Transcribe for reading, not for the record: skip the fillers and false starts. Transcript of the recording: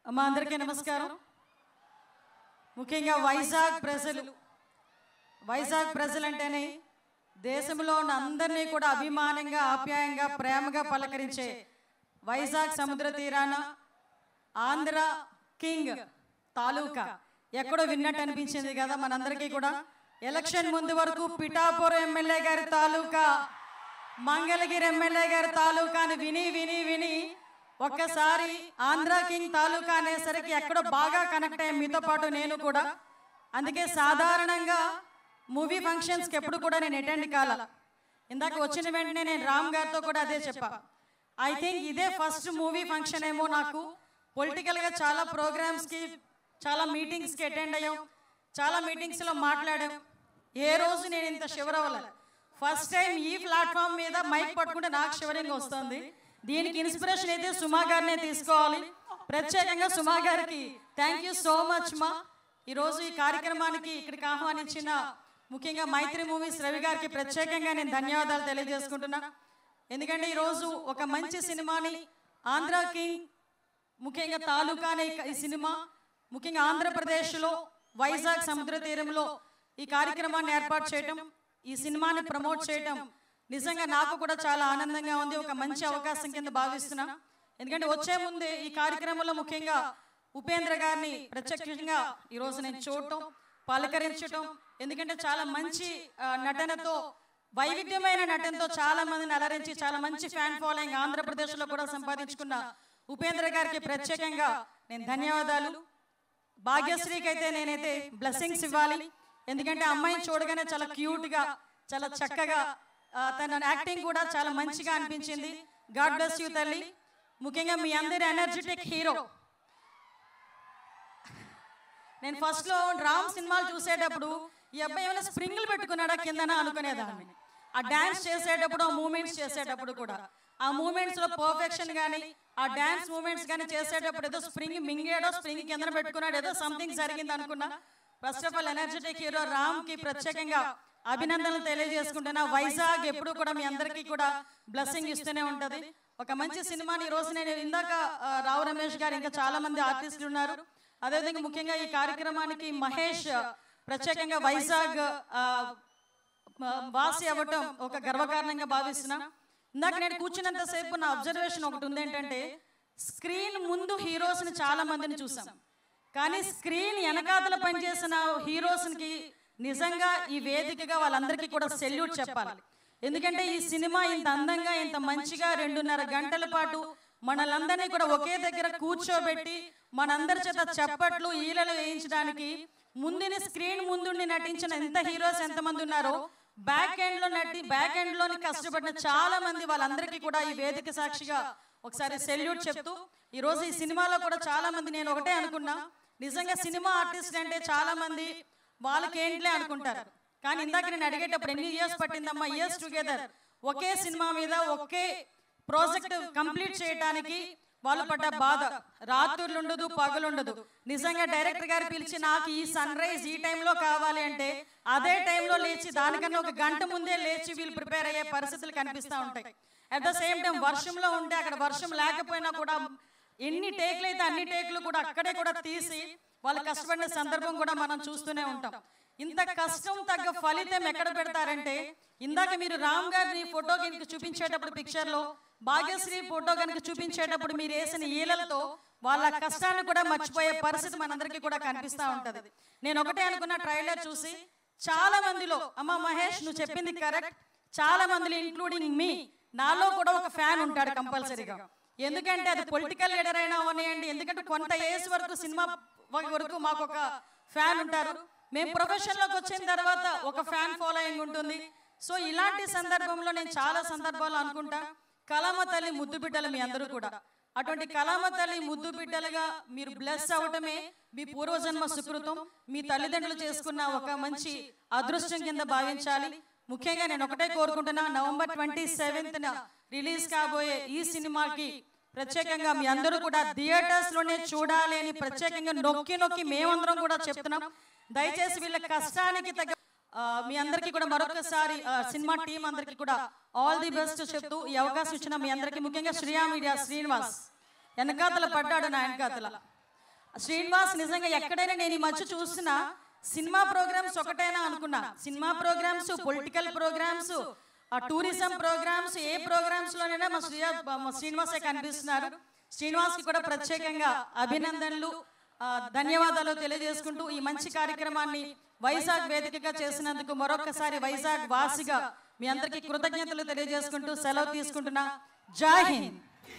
అమ్మా అందరికీ నమస్కారం. ముఖ్యంగా వైజాగ్ ప్రజలు అంటేనే దేశంలో ఉన్న అందరినీ కూడా అభిమానంగా, ఆప్యాయంగా, ప్రేమగా పలకరించే వైజాగ్ సముద్ర తీరాన ఆంధ్ర కింగ్ తాలూకా ఎక్కడో విన్నట్టు అనిపించింది కదా మనందరికీ కూడా. ఎలక్షన్ ముందు వరకు పిఠాపురం ఎమ్మెల్యే గారి తాలూకా, మంగళగిరి ఎమ్మెల్యే గారి తాలూకా అని విని విని విని ఒక్కసారి ఆంధ్ర కింగ్ తాలూకా అనేసరికి ఎక్కడో బాగా కనెక్ట్ అయ్యాం, మీతో పాటు నేను కూడా. అందుకే సాధారణంగా మూవీ ఫంక్షన్స్కి ఎప్పుడు కూడా నేను అటెండ్ కాల. ఇందాక వచ్చిన వెంటనే నేను రామ్ గారితో కూడా అదే చెప్పా. ఐ థింక్ ఇదే ఫస్ట్ మూవీ ఫంక్షన్ ఏమో నాకు. పొలిటికల్గా చాలా ప్రోగ్రామ్స్కి, చాలా మీటింగ్స్కి అటెండ్ అయ్యాం, చాలా మీటింగ్స్లో మాట్లాడాం. ఏ రోజు నేను ఇంత షివర్ అవ్వలేదు. ఫస్ట్ టైం ఈ ప్లాట్ఫామ్ మీద మైక్ పట్టుకుంటే నాకు షివరింగ్ వస్తుంది. దీనికి ఇన్స్పిరేషన్ అయితే సుమా గారినే తీసుకోవాలి. ప్రత్యేకంగా సుమా గారికి థ్యాంక్ యూ సో మచ్ మా. ఈరోజు ఈ కార్యక్రమానికి ఇక్కడికి ఆహ్వానించిన ముఖ్యంగా మైత్రి మూవీస్ రవి గారికి ప్రత్యేకంగా నేను ధన్యవాదాలు తెలియజేసుకుంటున్నా. ఎందుకంటే ఈరోజు ఒక మంచి సినిమాని, ఆంధ్ర కింగ్ ముఖ్యంగా తాలూకా అనే ఈ సినిమా ముఖ్యంగా ఆంధ్రప్రదేశ్లో వైజాగ్ సముద్ర తీరంలో ఈ కార్యక్రమాన్ని ఏర్పాటు చేయటం, ఈ సినిమాని ప్రమోట్ చేయటం నిజంగా నాకు కూడా చాలా ఆనందంగా ఉంది. ఒక మంచి అవకాశం కింద భావిస్తున్నా. ఎందుకంటే వచ్చే ముందే ఈ కార్యక్రమంలో ముఖ్యంగా ఉపేంద్ర గారిని ప్రత్యక్షంగా ఈరోజు నేను చూడటం, పలకరించటం. ఎందుకంటే చాలా మంచి నటనతో, వైవిధ్యమైన నటనతో చాలా మందిని అలరించి చాలా మంచి ఫ్యాన్ ఫాలోయింగ్ ఆంధ్రప్రదేశ్లో కూడా సంపాదించుకున్న ఉపేంద్ర గారికి ప్రత్యేకంగా నేను ధన్యవాదాలు. భాగ్యశ్రీకి అయితే నేనైతే బ్లెస్సింగ్స్ ఇవ్వాలి. ఎందుకంటే అమ్మాయిని చూడగానే చాలా క్యూట్గా, చాలా చక్కగా, తన యాక్టింగ్ కూడా చాలా మంచిగా అనిపించింది. గాడ్ బ్లెస్ యూ తల్లి. ముఖ్యంగా మీ అందరి ఎనర్జెటిక్ హీరో. నేను ఫస్ట్లో రామ్ సినిమాలు చూసేటప్పుడు ఈ అబ్బాయి ఏమైనా స్ప్రింగులు పెట్టుకున్నాడా కిందన అనుకునేదాన్ని. ఆ డ్యాన్స్ చేసేటప్పుడు, ఆ మూమెంట్స్ చేసేటప్పుడు కూడా, ఆ మూమెంట్స్లో పర్ఫెక్షన్ కానీ, ఆ డ్యాన్స్ మూమెంట్స్ కానీ చేసేటప్పుడు ఏదో స్ప్రింగ్ మింగాడో, స్ప్రింగ్ కింద పెట్టుకున్నాడు, ఏదో సంథింగ్ జరిగింది అనుకున్నా. First of all energetic hero రామ్కి ప్రత్యేకంగా అభినందనలు తెలియజేసుకుంటున్నా. వైజాగ్ ఎప్పుడు కూడా మీ అందరికీ కూడా బ్లెస్సింగ్ ఇస్తూనే ఉంటుంది. ఒక మంచి సినిమాని ఈరోజు నేను ఇందాక రావు రమేష్ గారు, ఇంకా చాలా మంది ఆర్టిస్టులు ఉన్నారు. అదేవిధంగా ముఖ్యంగా ఈ కార్యక్రమానికి మహేష్ ప్రత్యేకంగా వైజాగ్ వాసి అవ్వటం ఒక గర్వకారణంగా భావిస్తున్నా. ఇందాక నేను కూర్చున్నంతసేపు నా అబ్జర్వేషన్ ఒకటి ఉంది. ఏంటంటే స్క్రీన్ ముందు హీరోస్ని చాలా మందిని చూసాం, కానీ స్క్రీన్ వెనకాతల పనిచేసిన హీరోస్కి నిజంగా ఈ వేదికగా వాళ్ళందరికీ కూడా సెల్యూట్ చెప్పాలి. ఎందుకంటే ఈ సినిమా ఇంత అందంగా, ఇంత మంచిగా 2.5 గంటల పాటు మనలందరినీ కూడా ఒకే దగ్గర కూర్చోబెట్టి మనందరి చేత చప్పట్లు, ఈలలు వేయించడానికి ముందుని స్క్రీన్ ముందుండి నటించిన ఎంత హీరోస్ ఎంతమంది ఉన్నారో, బ్యాక్ ఎండ్లోని కష్టపడిన చాలా మంది, వాళ్ళందరికీ కూడా ఈ వేదిక సాక్షిగా ఒకసారి సెల్యూట్ చెప్తూ, ఈరోజు ఈ సినిమాలో కూడా చాలా మంది, నేను ఒకటే అనుకున్నా, నిజంగా సినిమా ఆర్టిస్ట్ అంటే చాలా మంది వాళ్ళకేంట్లే అనుకుంటారు. కానీ ఇందాక నేను అడిగేటప్పుడు ఎన్ని ఇయర్స్ పట్టిందమ్మా, ఇయర్స్ టుగెదర్ ఒకే సినిమా మీద ఒకే ప్రాజెక్ట్ కంప్లీట్ చేయడానికి వాళ్ళు పడ్డ బాధ, రాత్రులు ఉండదు, పగలుండదు. నిజంగా డైరెక్టర్ గారు పిలిచి నాకు ఈ సన్ రైజ్ ఈ టైంలో కావాలి అంటే అదే టైంలో లేచి, దానికన్నా 1 గంట ముందే లేచి వీళ్ళు ప్రిపేర్ అయ్యే పరిస్థితులు కనిపిస్తూ ఉంటాయి. అట్ ద సేమ్ టైం వర్షంలో ఉంటే, అక్కడ వర్షం లేకపోయినా కూడా ఎన్ని టేకులు అయితే అన్ని టేకులు కూడా అక్కడే కూడా తీసి వాళ్ళు కష్టపడిన సందర్భం కూడా మనం చూస్తూనే ఉంటాం. ఇంత కష్టం తగ్గ ఫలితం ఎక్కడ పెడతారంటే, ఇందాక మీరు రామ్ గారిని ఫోటో కనుక చూపించేటప్పుడు, పిక్చర్లో భాగ్యశ్రీ ఫోటో కనుక చూపించేటప్పుడు మీరు వేసిన ఈలలతో వాళ్ళ కష్టాన్ని కూడా మర్చిపోయే పరిస్థితి మనందరికీ కూడా కనిపిస్తూ ఉంటుంది. నేను ఒకటే అనుకున్న, ట్రైలర్ చూసి చాలా మందిలో, అమ్మ మహేష్ నువ్వు చెప్పింది కరెక్ట్, చాలా మందిలో ఇంక్లూడింగ్ మీ, నాలో కూడా ఒక ఫ్యాన్ ఉంటాడు కంపల్సరీగా. ఎందుకంటే అది పొలిటికల్ లీడర్ అయినా ఉన్నాయండి. ఎందుకంటే కొంత ఏజ్ వరకు, సినిమా వరకు మాకు ఒక ఫ్యాన్ ఉంటారు. మేము ప్రొఫెషన్లోకి వచ్చిన తర్వాత ఒక ఫ్యాన్ ఫాలోయింగ్ ఉంటుంది. సో ఇలాంటి సందర్భంలో నేను చాలా సందర్భాలు అనుకుంటా, కళామ తల్లి ముద్దు బిడ్డలు మీ అందరూ కూడా. అటువంటి కళామ తల్లి ముద్దు బిడ్డలుగా మీరు బ్లెస్ అవటమే మీ పూర్వజన్మ సుకృతం, మీ తల్లిదండ్రులు చేసుకున్న ఒక మంచి అదృష్టం కింద భావించాలి. ముఖ్యంగా నేను ఒకటే కోరుకుంటున్నా, నవంబర్ 27న రిలీజ్ కాబోయే ఈ సినిమాకి ప్రత్యేకంగా మీ అందరూ కూడా థియేటర్స్లోనే చూడాలి అని ప్రత్యేకంగా నొక్కి నొక్కి మేమందరం కూడా చెప్తున్నాం. దయచేసి వీళ్ళ కష్టానికి తగ్గ మీ అందరికీ కూడా మరొకసారి సినిమా టీం అందరికీ కూడా ఆల్ ది బెస్ట్ చెప్తూ ఈ అవకాశం ఇచ్చిన మీ అందరికీ, ముఖ్యంగా శ్రీయా మీడియా శ్రీనివాస్ వెనకాతల పడ్డాడు, నా వెనకాతల శ్రీనివాస్ నిజంగా ఎక్కడైనా నేను ఈ మధ్య చూస్తున్నా సినిమా ప్రోగ్రామ్స్ ఒకటైనా అనుకున్నా. సినిమా programmes, political programmes, tourism programmes, ఏ ప్రోగ్రామ్స్లోనైనా మా శ్రీనివాసే కనిపిస్తున్నారు. శ్రీనివాస్కి కూడా ప్రత్యేకంగా అభినందనలు, ధన్యవాదాలు తెలియజేసుకుంటూ ఈ మంచి కార్యక్రమాన్ని వైజాగ్ వేదికగా చేసినందుకు మరొకసారి వైజాగ్ వాసిగా మీ అందరికీ కృతజ్ఞతలు తెలియజేసుకుంటూ సెలవు తీసుకుంటున్నా. జై హింద్.